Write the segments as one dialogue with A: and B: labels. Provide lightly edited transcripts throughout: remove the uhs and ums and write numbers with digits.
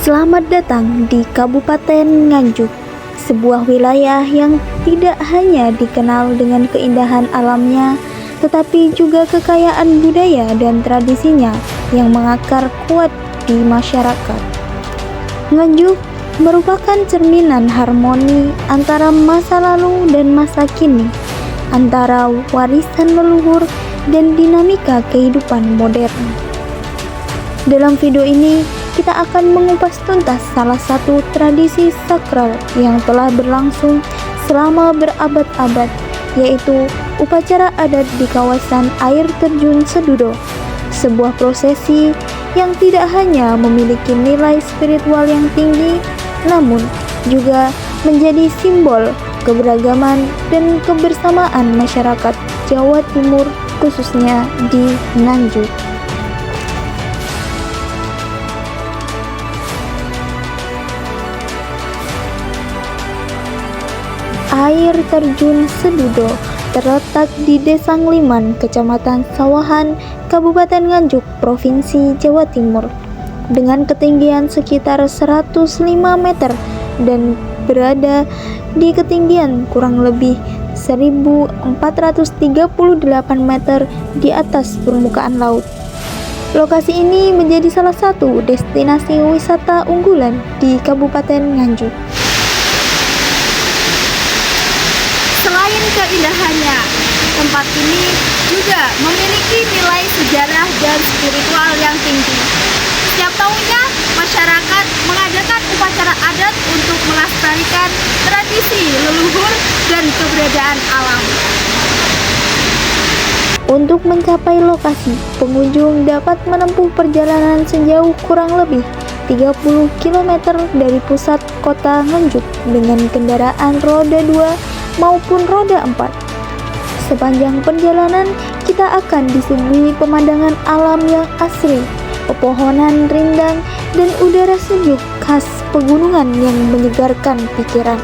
A: Selamat datang di Kabupaten Nganjuk, sebuah wilayah yang tidak hanya dikenal dengan keindahan alamnya, tetapi juga kekayaan budaya dan tradisinya yang mengakar kuat di masyarakat. Nganjuk merupakan cerminan harmoni antara masa lalu dan masa kini, antara warisan leluhur dan dinamika kehidupan modern. Dalam video ini, kita akan mengupas tuntas salah satu tradisi sakral yang telah berlangsung selama berabad-abad, yaitu upacara adat di kawasan air terjun Sedudo, sebuah prosesi yang tidak hanya memiliki nilai spiritual yang tinggi, namun juga menjadi simbol keberagaman dan kebersamaan masyarakat Jawa Timur, khususnya di Nganjuk. Air terjun Sedudo terletak di Desa Ngliman, Kecamatan Sawahan, Kabupaten Nganjuk, Provinsi Jawa Timur, dengan ketinggian sekitar 105 meter dan berada di ketinggian kurang lebih 1438 meter di atas permukaan laut. Lokasi ini menjadi salah satu destinasi wisata unggulan di Kabupaten Nganjuk. Selain keindahannya, tempat ini juga memiliki nilai sejarah dan spiritual yang tinggi. Setiap tahunnya, masyarakat mengadakan upacara adat untuk melestarikan tradisi leluhur dan keberadaan alam. Untuk mencapai lokasi, pengunjung dapat menempuh perjalanan sejauh kurang lebih 30 km dari pusat kota Nganjuk dengan kendaraan roda 2 maupun roda 4. Sepanjang perjalanan, kita akan disuguhi pemandangan alam yang asri, pepohonan rindang, dan udara sejuk khas pegunungan yang menyegarkan pikiran.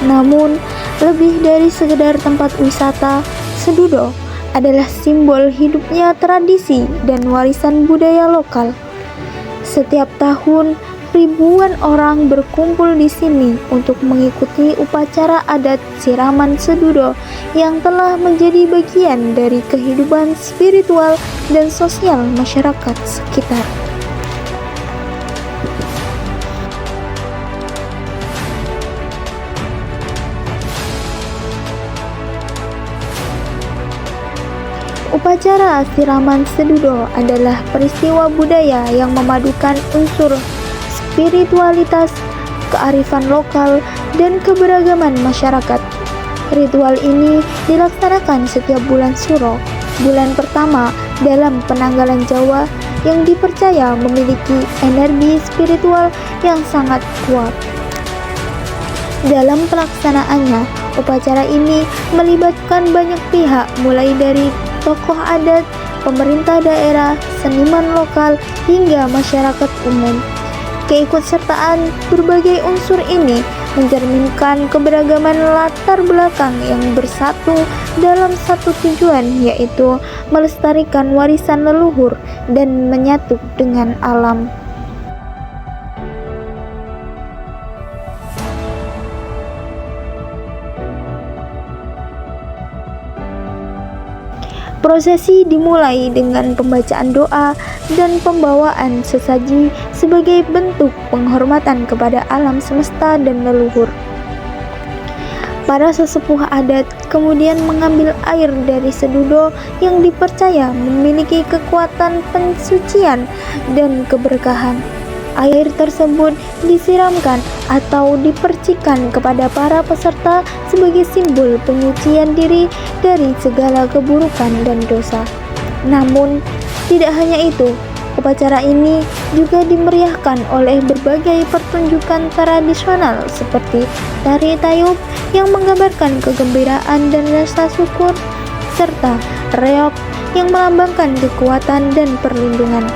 A: Namun, lebih dari sekedar tempat wisata, Sedudo adalah simbol hidupnya tradisi dan warisan budaya lokal. Setiap tahun, ribuan orang berkumpul di sini untuk mengikuti upacara adat siraman Sedudo yang telah menjadi bagian dari kehidupan spiritual dan sosial masyarakat sekitar. Upacara siraman Sedudo adalah peristiwa budaya yang memadukan unsur spiritualitas, kearifan lokal, dan keberagaman masyarakat. Ritual ini dilaksanakan setiap bulan Suro, bulan pertama dalam penanggalan Jawa, yang dipercaya memiliki energi spiritual yang sangat kuat. Dalam pelaksanaannya, upacara ini melibatkan banyak pihak, mulai dari tokoh adat, pemerintah daerah, seniman lokal, hingga masyarakat umum. Keikutsertaan berbagai unsur ini mencerminkan keberagaman latar belakang yang bersatu dalam satu tujuan, yaitu melestarikan warisan leluhur dan menyatu dengan alam. Prosesi dimulai dengan pembacaan doa dan pembawaan sesaji sebagai bentuk penghormatan kepada alam semesta dan leluhur. Para sesepuh adat kemudian mengambil air dari Sedudo yang dipercaya memiliki kekuatan pensucian dan keberkahan. Air tersebut disiramkan atau dipercikan kepada para peserta sebagai simbol penyucian diri dari segala keburukan dan dosa. Namun, tidak hanya itu, upacara ini juga dimeriahkan oleh berbagai pertunjukan tradisional seperti tari tayub yang menggambarkan kegembiraan dan rasa syukur, serta reog yang melambangkan kekuatan dan perlindungan.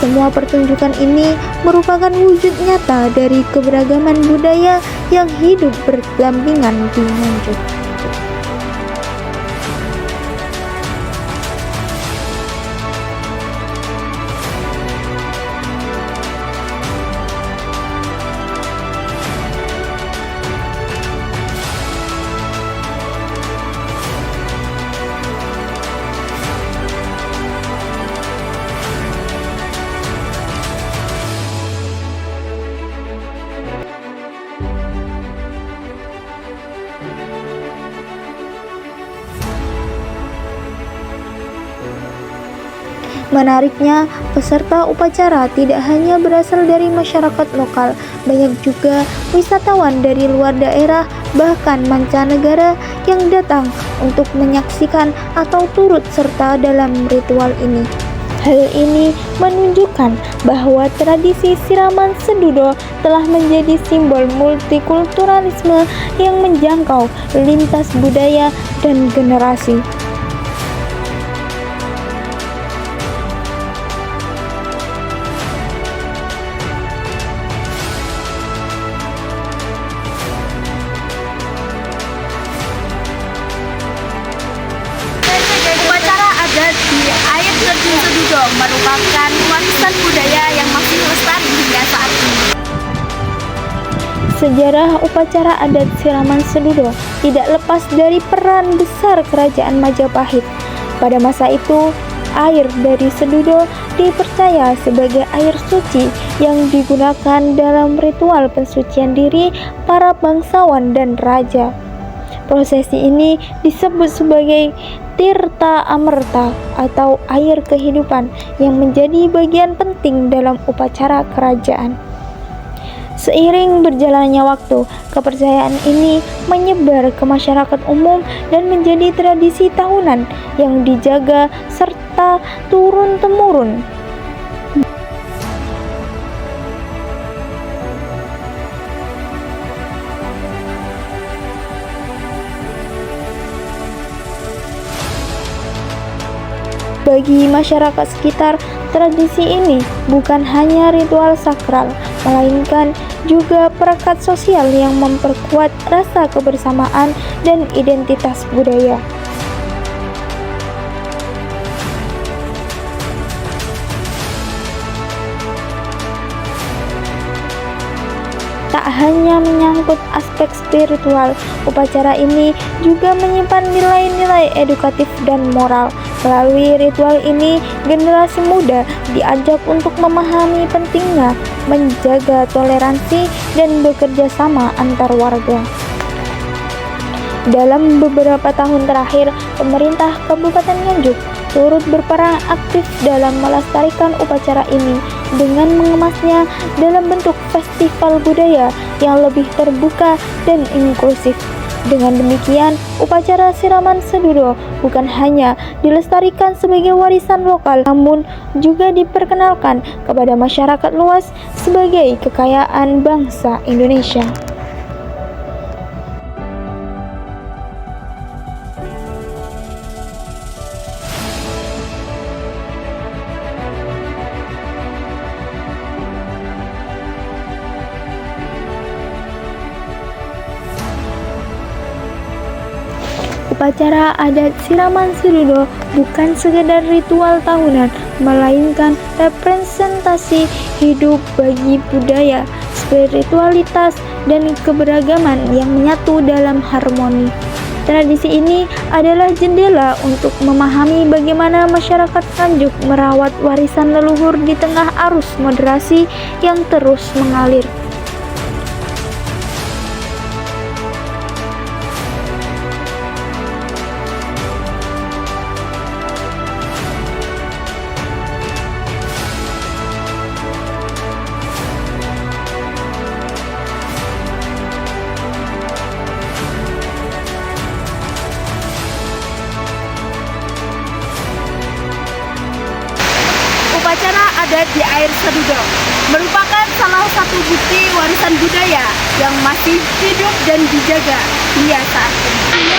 A: Semua pertunjukan ini merupakan wujud nyata dari keberagaman budaya yang hidup berdampingan di Nganjuk. Menariknya, peserta upacara tidak hanya berasal dari masyarakat lokal, banyak juga wisatawan dari luar daerah, bahkan mancanegara yang datang untuk menyaksikan atau turut serta dalam ritual ini. Hal ini menunjukkan bahwa tradisi siraman sedudo telah menjadi simbol multikulturalisme yang menjangkau lintas budaya dan generasi.
B: Upacara adat di air terjun Sedudo merupakan warisan budaya yang masih lestari hingga saat ini.
A: Sejarah upacara adat siraman sedudo tidak lepas dari peran besar kerajaan Majapahit. Pada masa itu, air dari sedudo dipercaya sebagai air suci yang digunakan dalam ritual pensucian diri para bangsawan dan raja. Prosesi ini disebut sebagai Tirta Amerta atau air kehidupan yang menjadi bagian penting dalam upacara kerajaan. Seiring berjalannya waktu, kepercayaan ini menyebar ke masyarakat umum dan menjadi tradisi tahunan yang dijaga serta turun-temurun. Bagi masyarakat sekitar, tradisi ini bukan hanya ritual sakral, melainkan juga perekat sosial yang memperkuat rasa kebersamaan dan identitas budaya. Tak hanya menyangkut aspek spiritual, upacara ini juga menyimpan nilai-nilai edukatif dan moral. Melalui ritual ini, generasi muda diajak untuk memahami pentingnya menjaga toleransi dan bekerja sama antar warga. Dalam beberapa tahun terakhir, pemerintah Kabupaten Nganjuk turut berperan aktif dalam melestarikan upacara ini dengan mengemasnya dalam bentuk festival budaya yang lebih terbuka dan inklusif. Dengan demikian, upacara siraman sedudo bukan hanya dilestarikan sebagai warisan lokal, namun juga diperkenalkan kepada masyarakat luas sebagai kekayaan bangsa Indonesia. Upacara adat siraman sedudo bukan sekedar ritual tahunan, melainkan representasi hidup bagi budaya, spiritualitas, dan keberagaman yang menyatu dalam harmoni. Tradisi ini adalah jendela untuk memahami bagaimana masyarakat Nganjuk merawat warisan leluhur di tengah arus moderasi yang terus mengalir.
B: Upacara adat di air Sedudo merupakan salah satu bukti warisan budaya yang masih hidup dan dijaga hingga saat ini.